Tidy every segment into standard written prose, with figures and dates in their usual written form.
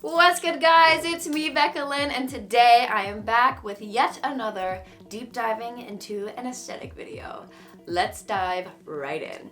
What's good, guys? It's me, Becca Lynn, and today I am back with yet another deep diving into an aesthetic video. Let's dive right in.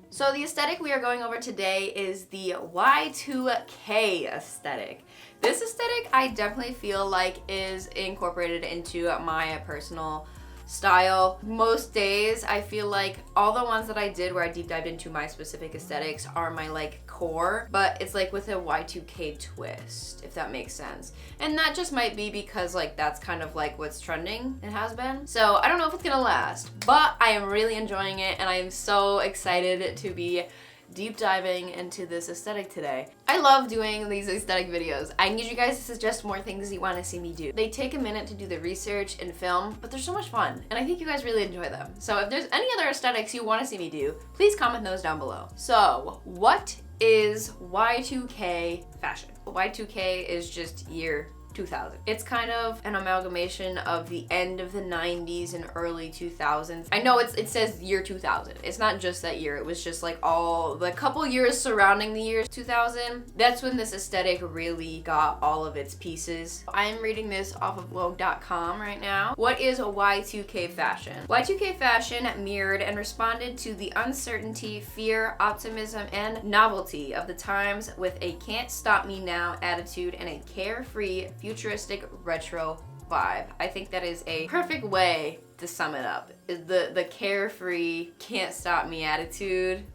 So the aesthetic we are going over today is the Y2K aesthetic. This aesthetic I definitely feel like is incorporated into my personal style. Most days I feel like all the ones that I did where I deep dived into my specific aesthetics are my like core, but it's like with a Y2K twist, if that makes sense. And that just might be because like that's kind of like what's trending and has been. So I don't know if it's gonna last, but I am really enjoying it and I am so excited to be deep diving into this aesthetic today. I love doing these aesthetic videos. I need you guys to suggest more things you want to see me do. They take a minute to do the research and film, but they're so much fun, and I think you guys really enjoy them. So if there's any other aesthetics you want to see me do, please comment those down below. So, what is Y2K fashion? Y2K is just year 2000. It's kind of an amalgamation of the end of the 90s and early 2000s. I know it says year 2000. It's not just that year. It was just like all the couple years surrounding the year 2000. That's when this aesthetic really got all of its pieces. I'm reading this off of Vogue.com right now. What is a Y2K fashion? Y2K fashion mirrored and responded to the uncertainty, fear, optimism, and novelty of the times with a can't stop me now attitude and a carefree, futuristic retro vibe. I think that is a perfect way to sum it up. Is the carefree, can't stop me attitude.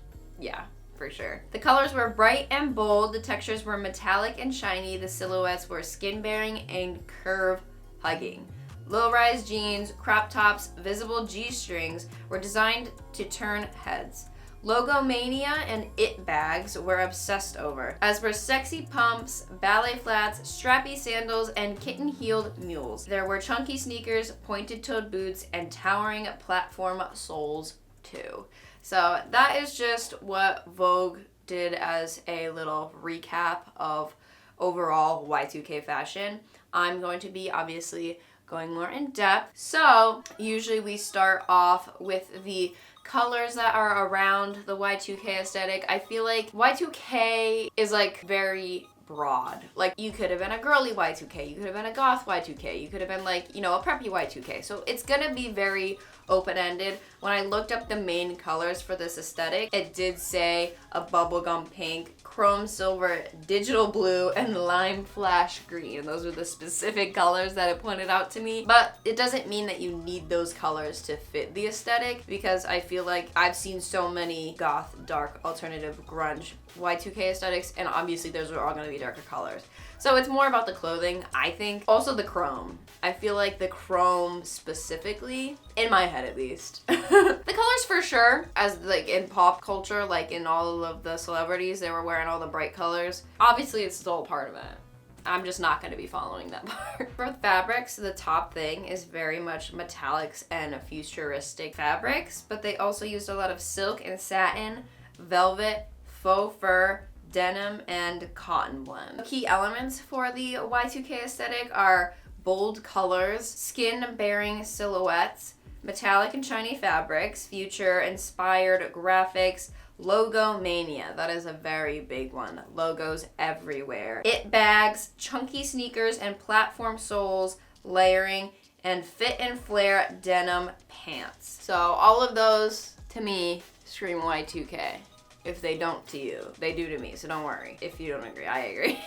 Yeah, for sure. The colors were bright and bold, the textures were metallic and shiny, the silhouettes were skin-bearing and curve-hugging. Low-rise jeans, crop tops, visible G-strings were designed to turn heads. Logo mania and it bags were obsessed over, as were sexy pumps, ballet flats, strappy sandals, and kitten-heeled mules. There were chunky sneakers, pointed-toed boots, and towering platform soles too. So that is just what Vogue did as a little recap of overall Y2K fashion. I'm going to be obviously going more in depth. So usually we start off with the colors that are around the Y2K aesthetic. I feel like Y2K is like very broad. Like you could have been a girly Y2K, you could have been a goth Y2K, you could have been like, you know, a preppy Y2K. So it's gonna be very open-ended. When I looked up the main colors for this aesthetic, it did say a bubblegum pink, chrome silver, digital blue, and lime flash green. Those were the specific colors that it pointed out to me. But it doesn't mean that you need those colors to fit the aesthetic, because I feel like I've seen so many goth, dark, alternative, grunge Y2K aesthetics, and obviously those are all going to be darker colors. So it's more about the clothing, I think. Also the chrome. I feel like the chrome specifically, in my head at least. The colors for sure, as like in pop culture, like in all of the celebrities, they were wearing all the bright colors. Obviously it's still a part of it. I'm just not going to be following that part. For fabrics, the top thing is very much metallics and futuristic fabrics, but they also used a lot of silk and satin, velvet, faux fur, denim, and cotton blend. Key elements for the Y2K aesthetic are bold colors, skin-bearing silhouettes, metallic and shiny fabrics, future-inspired graphics, logo mania. That is a very big one. Logos everywhere. It bags, chunky sneakers, and platform soles, layering, and fit and flare denim pants. So all of those, to me, scream Y2K. If they don't to you, they do to me, so don't worry. If you don't agree, I agree.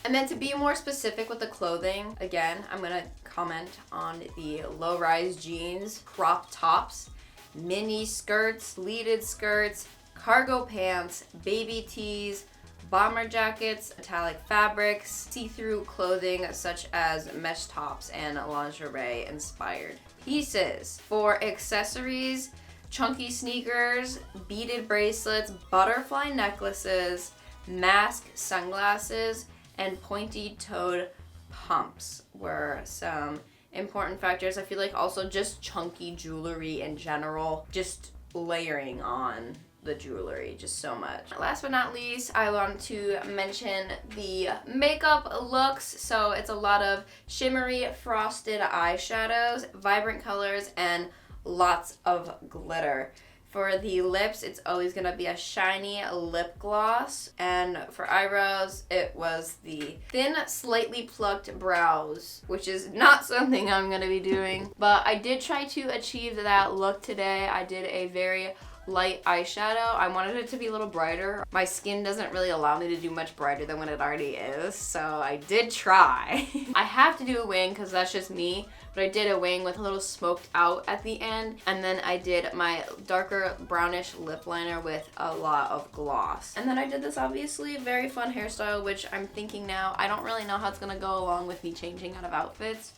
And then to be more specific with the clothing, again, I'm gonna comment on the low-rise jeans, crop tops, mini skirts, pleated skirts, cargo pants, baby tees, bomber jackets, metallic fabrics, see-through clothing such as mesh tops and lingerie inspired pieces. For accessories, chunky sneakers, beaded bracelets, butterfly necklaces, mask sunglasses, and pointy-toed pumps were some important factors. I feel like also just chunky jewelry in general, just layering on the jewelry just so much. Last but not least, I want to mention the makeup looks. So it's a lot of shimmery frosted eyeshadows, vibrant colors, and lots of glitter. For the lips, it's always gonna be a shiny lip gloss. And for eyebrows, it was the thin, slightly plucked brows, which is not something I'm gonna be doing. But I did try to achieve that look today. I did a very light eyeshadow. I wanted it to be a little brighter. My skin doesn't really allow me to do much brighter than what it already is, so I did try. I have to do a wing because that's just me, but I did a wing with a little smoked out at the end, and then I did my darker brownish lip liner with a lot of gloss. And then I did this obviously very fun hairstyle, which I'm thinking now, I don't really know how it's gonna go along with me changing out of outfits.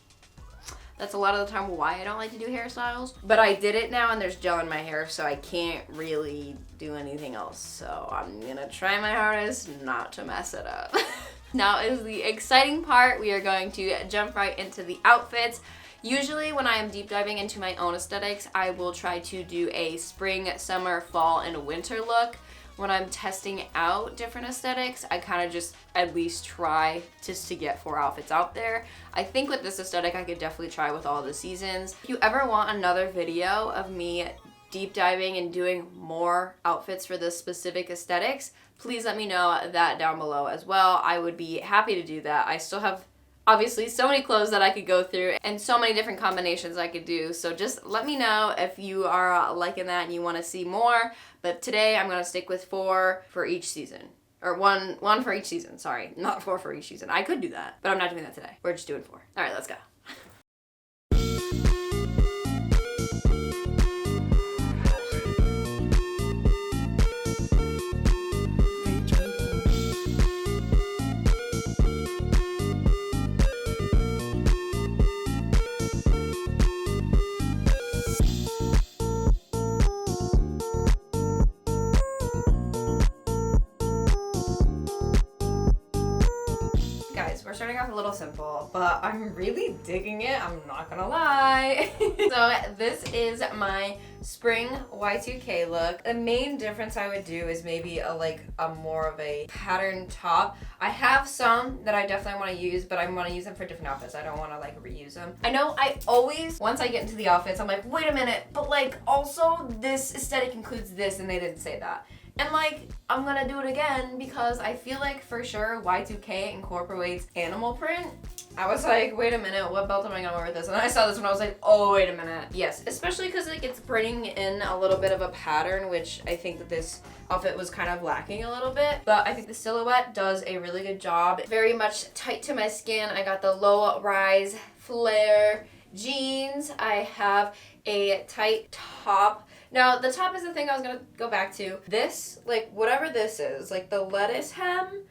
That's a lot of the time why I don't like to do hairstyles. But I did it now and there's gel in my hair, so I can't really do anything else. So I'm gonna try my hardest not to mess it up. Now is the exciting part. We are going to jump right into the outfits. Usually when I am deep diving into my own aesthetics, I will try to do a spring, summer, fall, and winter look. When I'm testing out different aesthetics, I kind of just at least try just to get 4 outfits out there. I think with this aesthetic, I could definitely try with all the seasons. If you ever want another video of me deep diving and doing more outfits for this specific aesthetics, please let me know that down below as well. I would be happy to do that. I still have obviously so many clothes that I could go through and so many different combinations I could do. So just let me know if you are liking that and you want to see more. But today I'm going to stick with 4 for each season. Or one for each season, sorry. Not 4 for each season. I could do that, but I'm not doing that today. We're just doing 4. All right, let's go. We're starting off a little simple, but I'm really digging it, I'm not gonna lie. So this is my spring Y2K look. The main difference I would do is maybe a more of a pattern top. I have some that I definitely want to use, but I want to use them for different outfits. I don't want to reuse them. I know I always, once I get into the outfits, I'm like, wait a minute, but also this aesthetic includes this, and they didn't say that. And I'm gonna do it again because I feel like for sure Y2K incorporates animal print. I was like, wait a minute, what belt am I gonna wear with this? And then I saw this one, I was like, oh, wait a minute. Yes, especially because it's bringing in a little bit of a pattern, which I think that this outfit was kind of lacking a little bit. But I think the silhouette does a really good job. Very much tight to my skin. I got the low rise flare jeans. I have a tight top. Now, the top is the thing I was going to go back to. This, whatever this is, the lettuce hem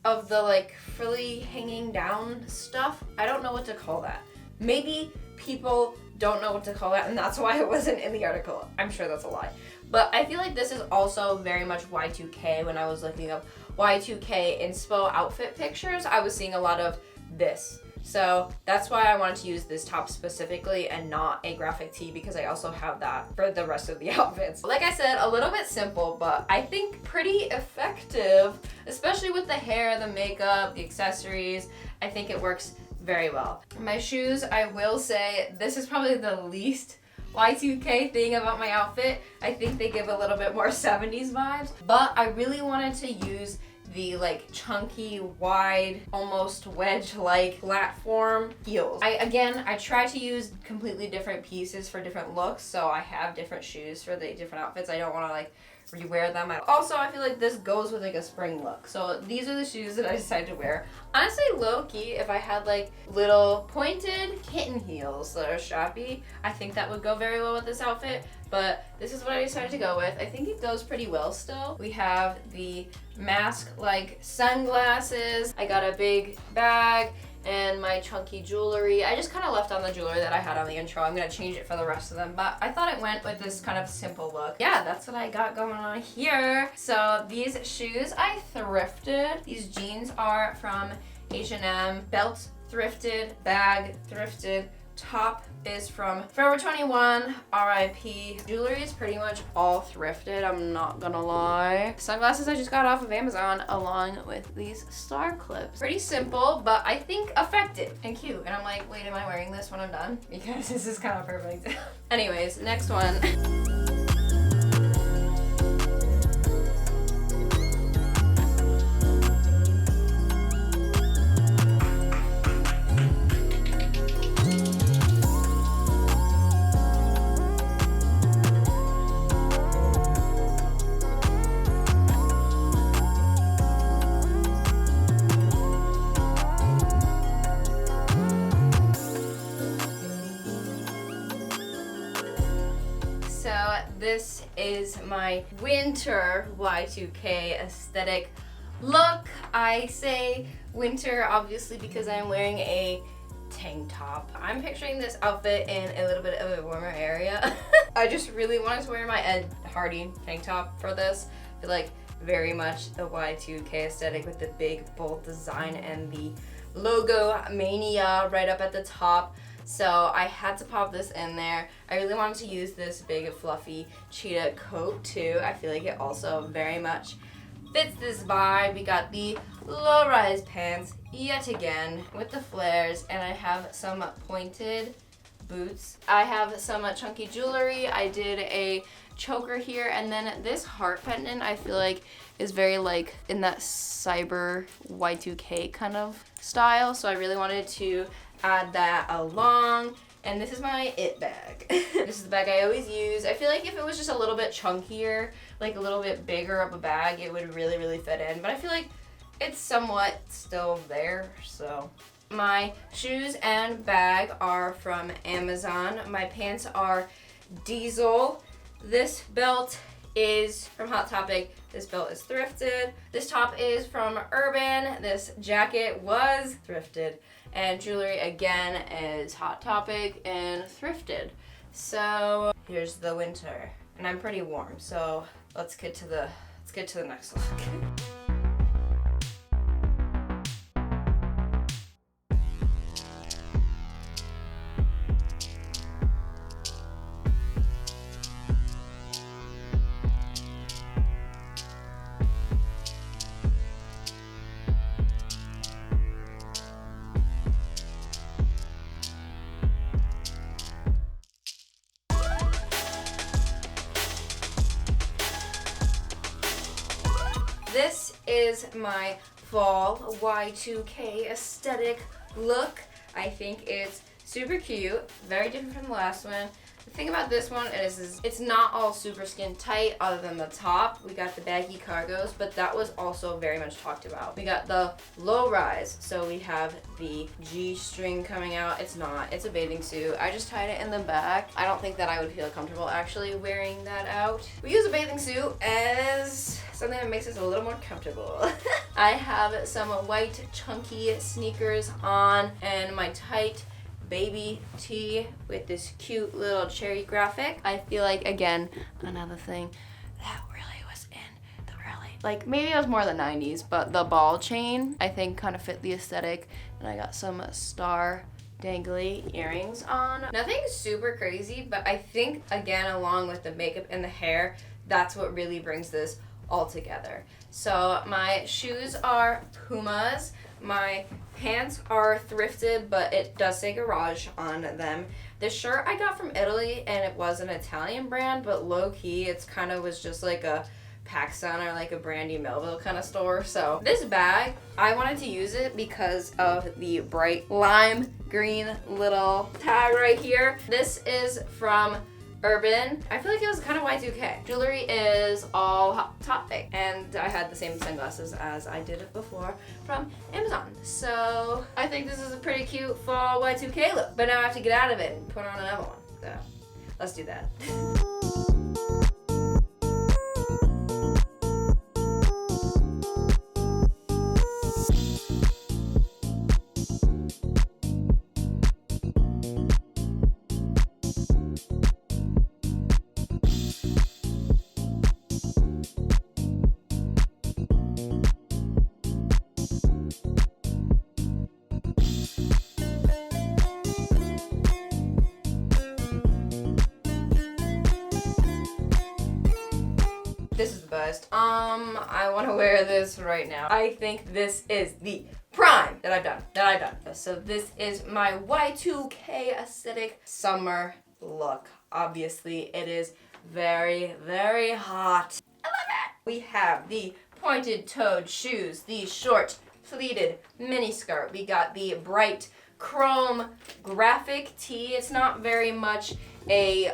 of the, frilly hanging down stuff, I don't know what to call that. Maybe people don't know what to call that, and that's why it wasn't in the article. I'm sure that's a lie. But I feel like this is also very much Y2K. When I was looking up Y2K inspo outfit pictures, I was seeing a lot of this. So that's why I wanted to use this top specifically and not a graphic tee, because I also have that for the rest of the outfits. Like I said, a little bit simple, but I think pretty effective, especially with the hair, the makeup, the accessories. I think it works very well. My shoes, I will say, this is probably the least Y2K thing about my outfit. I think they give a little bit more 70s vibes, but I really wanted to use the chunky, wide, almost wedge-like platform heels. I try to use completely different pieces for different looks, so I have different shoes for the different outfits. I don't want to rewear them. Also, I feel like this goes with a spring look. So these are the shoes that I decided to wear. Honestly, low-key, if I had little pointed kitten heels that are strappy, I think that would go very well with this outfit. But this is what I decided to go with. I think it goes pretty well still. We have the mask-like sunglasses. I got a big bag and my chunky jewelry. I just kind of left on the jewelry that I had on the intro. I'm gonna change it for the rest of them, but I thought it went with this kind of simple look. Yeah, that's what I got going on here. So these shoes I thrifted. These jeans are from H&M. Belt thrifted, bag thrifted, top is from Forever 21, RIP. Jewelry is pretty much all thrifted, I'm not gonna lie. Sunglasses I just got off of Amazon along with these star clips. Pretty simple, but I think effective and cute. And I'm like, wait, am I wearing this when I'm done? Because this is kind of perfect. Anyways, next one. this is my winter Y2K aesthetic look. I say winter obviously because I'm wearing a tank top. I'm picturing this outfit in a little bit of a warmer area. I just really wanted to wear my Ed Hardy tank top for this. I feel like very much the Y2K aesthetic with the big bold design and the logo mania right up at the top. So I had to pop this in there. I really wanted to use this big fluffy cheetah coat too. I feel like it also very much fits this vibe. We got the low-rise pants yet again with the flares, and I have some pointed boots. I have some chunky jewelry. I did a choker here, and then this heart pendant I feel like is very like in that cyber Y2K kind of style, so I really wanted to add that along. And this is my it bag. This is the bag I always use. I feel like if it was just a little bit chunkier, like a little bit bigger of a bag, it would really fit in, but I feel like it's somewhat still there. So my shoes and bag are from Amazon. My pants are Diesel. This belt is from Hot Topic. This belt is thrifted. This top is from Urban. This jacket was thrifted. And jewelry again is Hot Topic and thrifted. So here's the winter. And I'm pretty warm, so let's get to the next look. This is my fall Y2K aesthetic look. I think it's super cute, very different from the last one. The thing about this one is it's not all super skin tight other than the top. We got the baggy cargos, but that was also very much talked about. We got the low rise, so we have the G-string coming out. It's not, it's a bathing suit. I just tied it in the back. I don't think that I would feel comfortable actually wearing that out. We use a bathing suit as something that makes us a little more comfortable. I have some white chunky sneakers on and my tight baby tee with this cute little cherry graphic. I feel like, again, another thing that really was in the early, like maybe it was more the 90s, but the ball chain I think kind of fit the aesthetic, and I got some star dangly earrings on. Nothing super crazy, but I think again, along with the makeup and the hair, that's what really brings this all together. So my shoes are Pumas. My pants are thrifted, but it does say Garage on them. This shirt I got from Italy, and it was an Italian brand, but low-key, it's kind of was just like a PacSun or like a Brandy Melville kind of store. So this bag, I wanted to use it because of the bright lime green little tag right here. This is from Urban. I feel like it was kind of Y2K. Jewelry is all Hot Topic, and I had the same sunglasses as I did before from Amazon. So I think this is a pretty cute fall Y2K look, but now I have to get out of it and put on another one. So let's do that. This is the best. I want to wear this right now. I think this is the prime that I've done. So this is my Y2K aesthetic summer look. Obviously, it is very, very hot. I love it. We have the pointed-toed shoes, the short pleated mini skirt. We got the bright chrome graphic tee. It's not very much a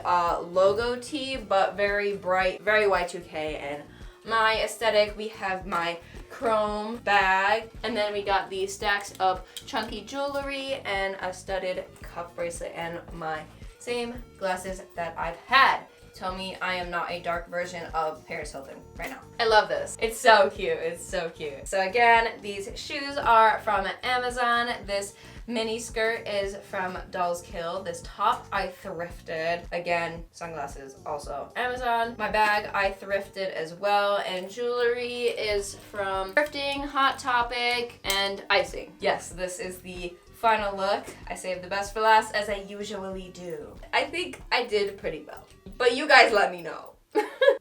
logo tee, but very bright, very Y2K. And my aesthetic, we have my chrome bag, and then we got these stacks of chunky jewelry and a studded cuff bracelet and my same glasses that I've had. Tell me I am not a dark version of Paris Hilton right now. I love this. It's so cute. It's so cute. So again, these shoes are from Amazon. This mini skirt is from Dolls Kill. This top I thrifted. Again, sunglasses also Amazon. My bag I thrifted as well. And jewelry is from Thrifting, Hot Topic, and Icing. Yes, this is the final look. I saved the best for last, as I usually do. I think I did pretty well, but you guys let me know.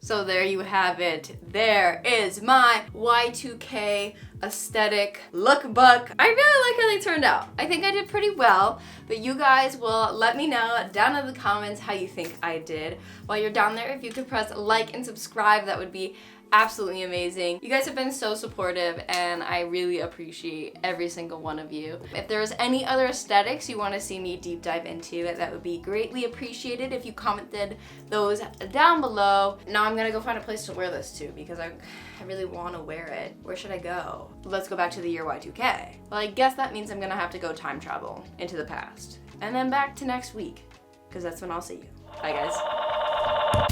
So there you have it. There is my Y2K Aesthetic lookbook. I really like how they turned out. I think I did pretty well, but you guys will let me know down in the comments how you think I did. While you're down there, if you could press like and subscribe, that would be absolutely amazing. You guys have been so supportive and I really appreciate every single one of you. If there's any other aesthetics you want to see me deep dive into, that would be greatly appreciated if you commented those down below. Now I'm gonna go find a place to wear this to because I really want to wear it. Where should I go? Let's go back to the year Y2K. Well, I guess that means I'm gonna have to go time travel into the past and then back to next week because that's when I'll see you. Bye guys.